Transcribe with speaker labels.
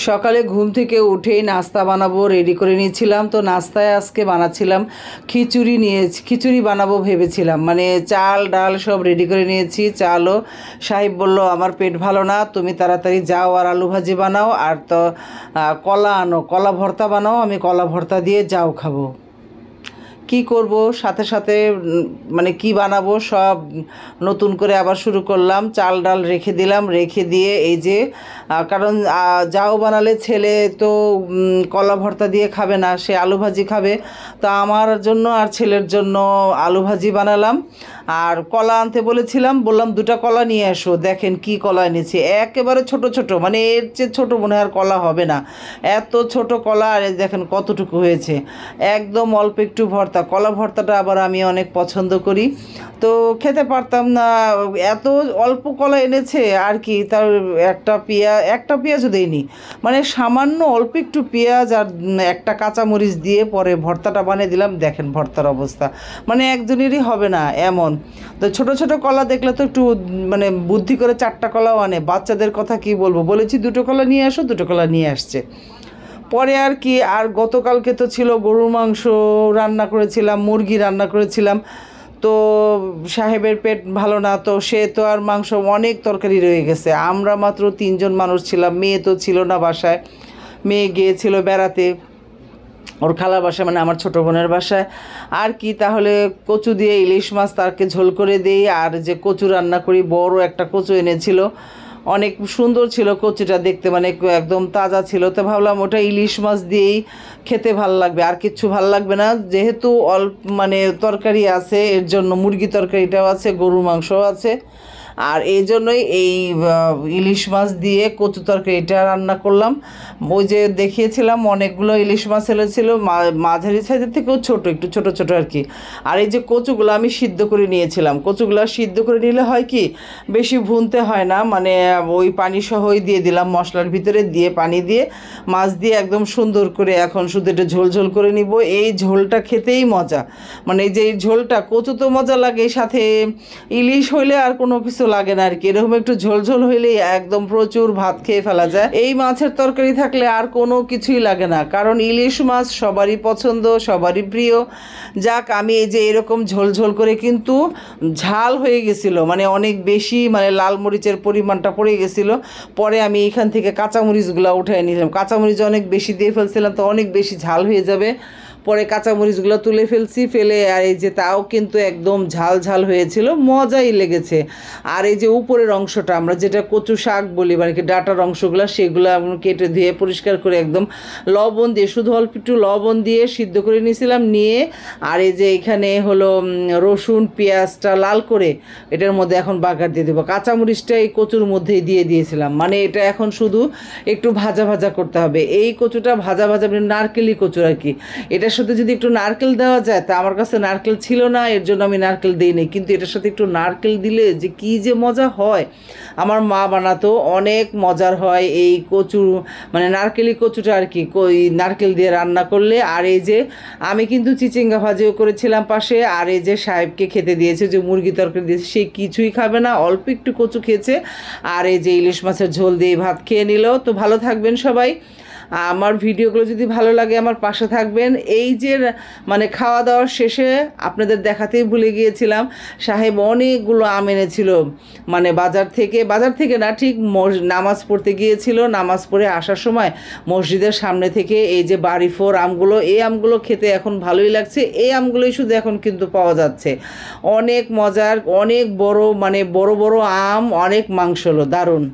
Speaker 1: সকালে ঘুম থেকে উঠেই নাস্তা বানাবো রেডি করে নিয়েছিলাম। তো নাস্তায় আজকে বানাচ্ছিলাম খিচুড়ি বানাবো ভেবেছিলাম, মানে চাল ডাল সব রেডি করে নিয়েছি। চালও সাহেব বলল আমার পেট ভালো না, তুমি তাড়াতাড়ি যাও আর আলু ভাজি বানাও, আর তো কলা আনো, কলা ভর্তা বানাও, আমি কলা ভর্তা দিয়ে যাও খাবো। কি করব সাথে সাথে মানে কি বানাবো সব নতুন করে আবার শুরু করলাম। চাল ডাল রেখে দিলাম, রেখে দিয়ে এই যে কারণ যাও বানালে ছেলে তো কলা ভর্তা দিয়ে খাবে না, সে আলু ভাজি খাবে। তো আমার জন্য আর ছেলের জন্য আলু ভাজি বানালাম। আর কলা আনতে বললাম 2টা কলা নিয়ে আসো। দেখেন কি কলা এনেছি, একেবারে ছোট ছোট, মানে এর চেয়ে ছোটো মনে হয় আর কলা হবে না, এত ছোট কলা। আর দেখেন কতটুকু হয়েছে, একদম অল্প একটু ভর্তা। কলা ভর্তাটা আবার আমি অনেক পছন্দ করি, তো খেতে পারতাম না, এত অল্প কলা এনেছে আর কি। তার একটা পেঁয়াজও দেয়নি, মানে সামান্য অল্প একটু পেঁয়াজ আর একটা কাঁচামরিচ দিয়ে পরে ভর্তাটা বানিয়ে দিলাম। দেখেন ভর্তার অবস্থা, মানে একজনেরই হবে না এমন। তো ছোট ছোট কলা দেখলে তো একটু মানে বুদ্ধি করে 4টা কলাও আনে। বাচ্চাদের কথা কি বলবো, বলেছি 2টো কলা নিয়ে আসো, 2টো কলা নিয়ে আসছে। পরে আর কি, আর গতকালকে তো ছিল গরুর মাংস রান্না করেছিলাম, মুরগি রান্না করেছিলাম। তো সাহেবের পেট ভালো না, তো সে তো আর মাংস, অনেক তরকারি রয়ে গেছে। আমরা মাত্র 3জন মানুষ ছিলাম, মেয়ে তো ছিল না বাসায়, মেয়ে গিয়েছিল বেড়াতে ওর খালার বাসায়, মানে আমার ছোটো বোনের বাসায়। আর কি, তাহলে কচু দিয়ে ইলিশ মাছ তাকে ঝোল করে দিই, আর যে কচু রান্না করি, বড় একটা কচু এনেছিল, অনেক সুন্দর ছিল কচুটা দেখতে, মানে একদম তাজা ছিল। তো ভাবলাম ওটা ইলিশ মাছ দিয়েই খেতে ভাল লাগবে, আর কিচ্ছু ভাল লাগবে না, যেহেতু অল্প মানে তরকারি আছে, এর জন্য মুরগি তরকারিটাও আছে, গরুর মাংসও আছে, আর এই জন্যই এই ইলিশ মাছ দিয়ে কচু তরকারিটা রান্না করলাম। ওই যে দেখিয়েছিলাম অনেকগুলো ইলিশ মাছ এনেছিল, মাঝারি সাইজের থেকেও ছোটো, একটু ছোটো ছোটো আর কি। আর এই যে কচুগুলো আমি সিদ্ধ করে নিয়েছিলাম, কচুগুলো সিদ্ধ করে নিলে হয় কি বেশি ভুনতে হয় না, মানে ওই পানি সহই দিয়ে দিলাম মশলার ভিতরে, দিয়ে পানি দিয়ে মাছ দিয়ে একদম সুন্দর করে এখন শুধু এটা ঝোল ঝোল করে নিব। এই ঝোলটা খেতেই মজা, মানে এই যে এই ঝোলটা, কচু তো মজা লাগে, সাথে ইলিশ হইলে আর কোনো কিছু লাগে না আর কি। এরকম একটু ঝোল ঝোল হইলেই একদম প্রচুর ভাত খেয়ে ফেলা যায়। এই মাছের তরকারি থাকলে আর কোনো কিছুই লাগে না, কারণ ইলিশ মাছ সবারই পছন্দ, সবারই প্রিয়। যাক, আমি এই যে এরকম ঝোল ঝোল করে, কিন্তু ঝাল হয়ে গেছিলো, মানে অনেক বেশি, মানে লাল মরিচের পরিমাণটা পড়ে গেছিলো। পরে আমি এখান থেকে কাঁচামরিচগুলো উঠাই নিয়েছিলাম, কাঁচামরিচ অনেক বেশি দিয়ে ফেলছিলাম, তো অনেক বেশি ঝাল হয়ে যাবে। পরে কাঁচামরিচগুলো তুলে ফেলে, আর এই যে তাও কিন্তু একদম ঝাল ঝাল হয়েছিল, মজাই লেগেছে। আর এই যে উপরের অংশটা, আমরা যেটা কচু শাক বলি, মানে কি ডাটার অংশগুলো, সেগুলো কেটে ধুয়ে পরিষ্কার করে একদম লবণ দিয়ে, শুধু অল্প একটু লবণ দিয়ে সিদ্ধ করে নিয়েছিলাম, নিয়ে আর এই যে এখানে হলো রসুন পেঁয়াজটা লাল করে এটার মধ্যে এখন বাগার দিয়ে দেবো। কাঁচামরিচটা এই কচুর মধ্যেই দিয়ে দিয়েছিলাম, মানে এটা এখন শুধু একটু ভাজা ভাজা করতে হবে। এই কচুটা ভাজা ভাজা, মানে নারকেলি কচু আর কি। এটার সাথে যদি একটু নারকেল দেওয়া যায়, তা আমার কাছে নারকেল ছিল না, এর জন্য আমি নারকেল দিইনি, কিন্তু এটার সাথে একটু নারকেল দিলে যে কী যে মজা হয়, আমার মা বানাতো, অনেক মজার হয় এই কচু, মানে নারকেলি কচুটা আর কি, নারকেল দিয়ে রান্না করলে। আর এই যে আমি কিন্তু চিচিঙ্গা ভাজিও করেছিলাম পাশে, আর এই যে সাহেবকে খেতে দিয়েছে, যে মুরগি তরকারি দিয়েছে, সে কিছুই খাবে না, অল্প একটু কচু খেয়েছে। আর এই যে ইলিশ মাছের ঝোল দিয়ে ভাত খেয়ে নিল। তো ভালো থাকবেন সবাই, আমার ভিডিওগুলো যদি ভালো লাগে আমার পাশে থাকবেন। এই যে মানে খাওয়া দাওয়ার শেষে আপনাদের দেখাতেই ভুলে গিয়েছিলাম, সাহেব অনেকগুলো আম এনেছিল, মানে বাজার থেকে না, ঠিক নামাজ পড়তে গিয়েছিল, নামাজ পড়ে আসার সময় মসজিদের সামনে থেকে এই যে বাড়ি ফোর আমগুলো, এই আমগুলো খেতে এখন ভালোই লাগছে। এই আমগুলোই শুধু এখন কিন্তু পাওয়া যাচ্ছে, অনেক মজার, অনেক বড়, মানে বড় বড় আম, অনেক মাংস হলো, দারুণ।